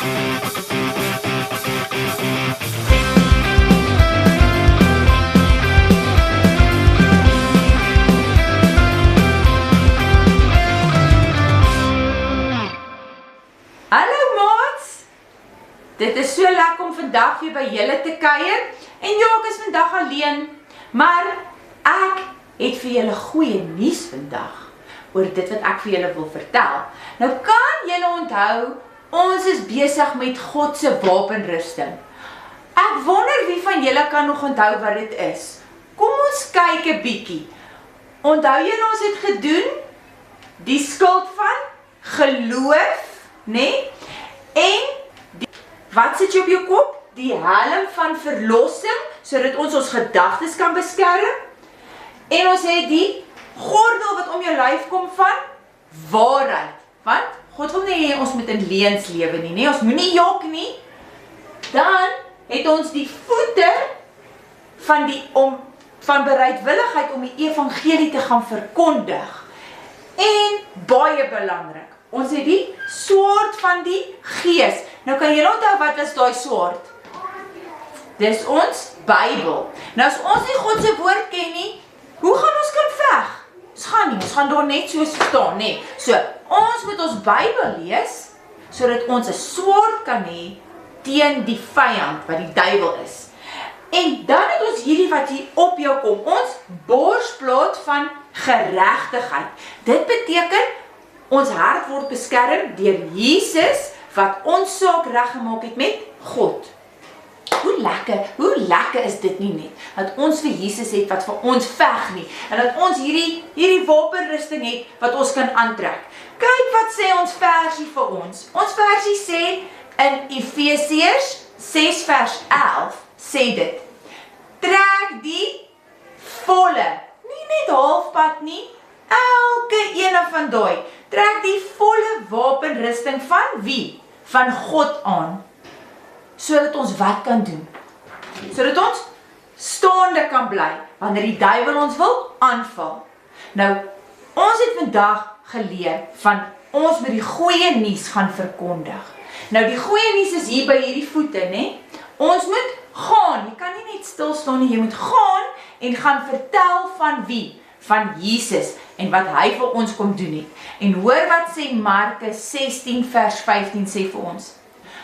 Hallo maats! Dit is so lekker om vandag weer by julle te kuier en ja, ek is vandag alleen, maar ek het vir julle goeie nuus vandag oor dit wat ek vir julle wil vertel. Nou kan julle onthou, ons is besig met God se wapenrusting. Ek wonder wie van julle kan nog onthou wat dit is. Kom ons kyk 'n bietjie. Onthou julle ons het gedoen die skild van geloof, nee? En wat sit jy op jou kop? Die helm van verlossing, sodat ons gedagtes kan beskerm. En ons het die gordel wat om jou lyf kom van waarheid. Want God wil nie hê ons moet in leuns lewe nie, nee? Ons moenie jok nie. Dan het ons die voete van bereidwilligheid om die evangelie te gaan verkondig. En baie belangrik, ons het die swaard van die gees. Nou kan julle onthou wat is daai swaard? Dis ons Bybel. Nou as ons nie God se woord ken nie, hoe gaan ons kan veg? Ons gaan daar net so staan, nee. So, ons moet ons Bybel lees, sodat ons 'n swaard kan hê teen die vyand, wat die duiwel is. En dan het ons hierdie wat hier op jou kom, ons borsplaat van geregtigheid. Dit beteken, ons hart word beskerm deur Jesus, wat ons saak reggemaak het met God. Hoe lekker is dit nie net, dat ons vir Jesus het wat vir ons veg nie, en dat ons hierdie wapenrusting het, wat ons kan aantrek. Kyk wat sê ons versie vir ons. Ons versie sê, in Efesiërs 6 vers 11, sê dit, trek die volle, nie net halfpad nie, elke ene van daai, trek die volle wapenrusting van wie? Van God aan. Sodat ons wat kan doen? Sodat ons staande kan bly, wanneer die duiwel ons wil aanval. Nou, ons het vandag geleer van ons moet die goeie nuus gaan verkondig. Nou, die goeie nuus is hier by hierdie voete, né? Ons moet gaan, jy kan nie net stil staan nie, jy moet gaan en gaan vertel van wie? Van Jesus en wat hy vir ons kom doen het. En hoor wat sê Markus 16 vers 15 sê vir ons.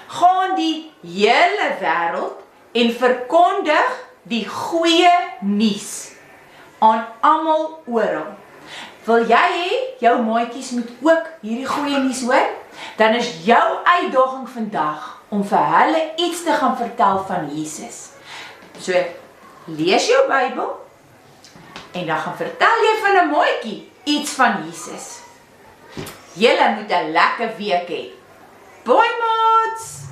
Gaan die hele wêreld en verkondig die goeie nuus aan almal oral. Wil jy hê jou maatjies moet ook hierdie goeie nuus hoor? Dan is jou uitdaging vandag om vir hulle iets te gaan vertel van Jesus. So, lees jou Bybel en dan gaan vertel jy van 'n maatjie iets van Jesus. Julle moet 'n lekker week hê. Bye maats!